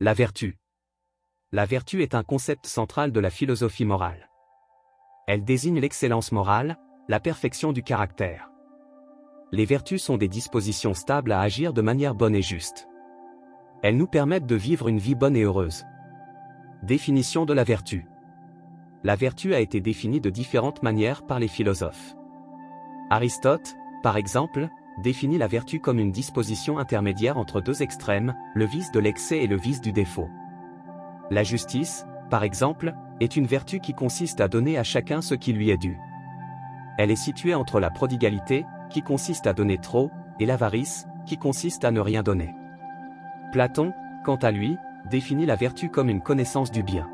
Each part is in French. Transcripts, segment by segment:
La vertu. La vertu est un concept central de la philosophie morale. Elle désigne l'excellence morale, la perfection du caractère. Les vertus sont des dispositions stables à agir de manière bonne et juste. Elles nous permettent de vivre une vie bonne et heureuse. Définition de la vertu. La vertu a été définie de différentes manières par les philosophes. Aristote, par exemple, définit la vertu comme une disposition intermédiaire entre deux extrêmes, le vice de l'excès et le vice du défaut. La justice, par exemple, est une vertu qui consiste à donner à chacun ce qui lui est dû. Elle est située entre la prodigalité, qui consiste à donner trop, et l'avarice, qui consiste à ne rien donner. Platon, quant à lui, définit la vertu comme une connaissance du bien.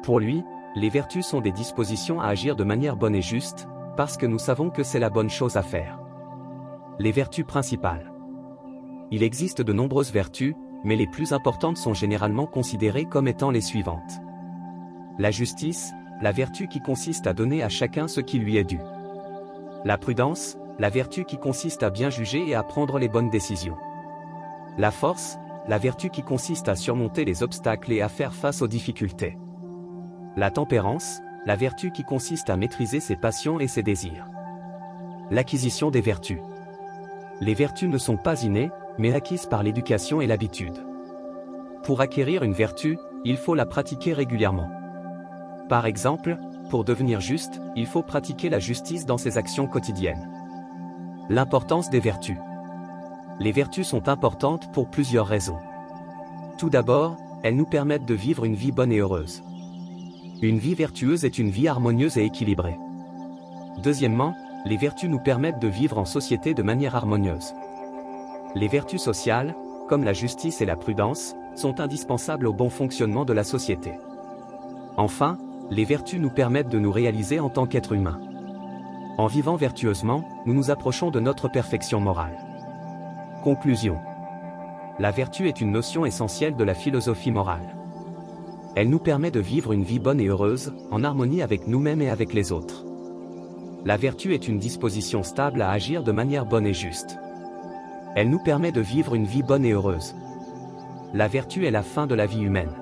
Pour lui, les vertus sont des dispositions à agir de manière bonne et juste, parce que nous savons que c'est la bonne chose à faire. Les vertus principales. Il existe de nombreuses vertus, mais les plus importantes sont généralement considérées comme étant les suivantes. La justice, la vertu qui consiste à donner à chacun ce qui lui est dû. La prudence, la vertu qui consiste à bien juger et à prendre les bonnes décisions. La force, la vertu qui consiste à surmonter les obstacles et à faire face aux difficultés. La tempérance, la vertu qui consiste à maîtriser ses passions et ses désirs. L'acquisition des vertus. Les vertus ne sont pas innées, mais acquises par l'éducation et l'habitude. Pour acquérir une vertu, il faut la pratiquer régulièrement. Par exemple, pour devenir juste, il faut pratiquer la justice dans ses actions quotidiennes. L'importance des vertus. Les vertus sont importantes pour plusieurs raisons. Tout d'abord, elles nous permettent de vivre une vie bonne et heureuse. Une vie vertueuse est une vie harmonieuse et équilibrée. Deuxièmement, les vertus nous permettent de vivre en société de manière harmonieuse. Les vertus sociales, comme la justice et la prudence, sont indispensables au bon fonctionnement de la société. Enfin, les vertus nous permettent de nous réaliser en tant qu'êtres humains. En vivant vertueusement, nous nous approchons de notre perfection morale. Conclusion. La vertu est une notion essentielle de la philosophie morale. Elle nous permet de vivre une vie bonne et heureuse, en harmonie avec nous-mêmes et avec les autres. La vertu est une disposition stable à agir de manière bonne et juste. Elle nous permet de vivre une vie bonne et heureuse. La vertu est la fin de la vie humaine.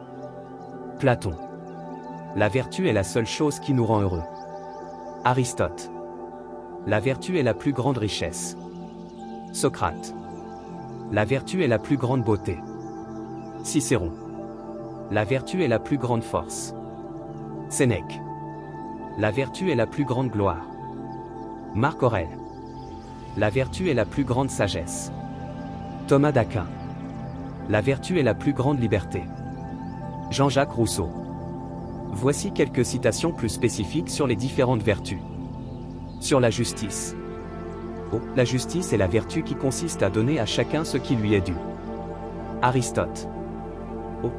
Platon. La vertu est la seule chose qui nous rend heureux. Aristote. La vertu est la plus grande richesse. Socrate. La vertu est la plus grande beauté. Cicéron. La vertu est la plus grande force. Sénèque. La vertu est la plus grande gloire. Marc Aurèle. La vertu est la plus grande sagesse. Thomas d'Aquin. La vertu est la plus grande liberté. Jean-Jacques Rousseau. Voici quelques citations plus spécifiques sur les différentes vertus. Sur la justice. La justice est la vertu qui consiste à donner à chacun ce qui lui est dû. Aristote.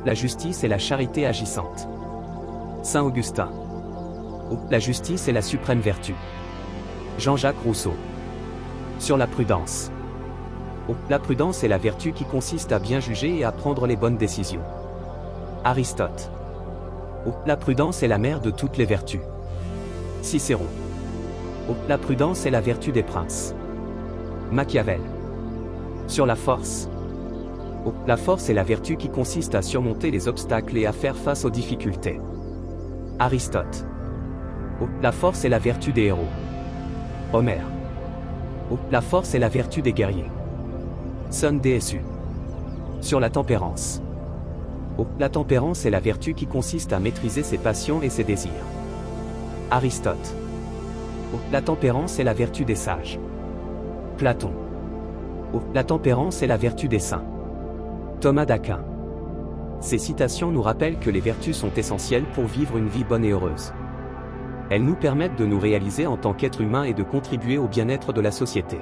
La justice est la charité agissante. Saint Augustin. La justice est la suprême vertu. Jean-Jacques Rousseau. Sur la prudence. La prudence est la vertu qui consiste à bien juger et à prendre les bonnes décisions. Aristote. La prudence est la mère de toutes les vertus. Cicéron. La prudence est la vertu des princes. Machiavel. Sur la force. La force est la vertu qui consiste à surmonter les obstacles et à faire face aux difficultés. Aristote. La force est la vertu des héros. Homère. La force est la vertu des guerriers. Sun Tzu. Sur la tempérance. La tempérance est la vertu qui consiste à maîtriser ses passions et ses désirs. Aristote. La tempérance est la vertu des sages. Platon. La tempérance est la vertu des saints. Thomas d'Aquin. Ces citations nous rappellent que les vertus sont essentielles pour vivre une vie bonne et heureuse. Elles nous permettent de nous réaliser en tant qu'êtres humains et de contribuer au bien-être de la société.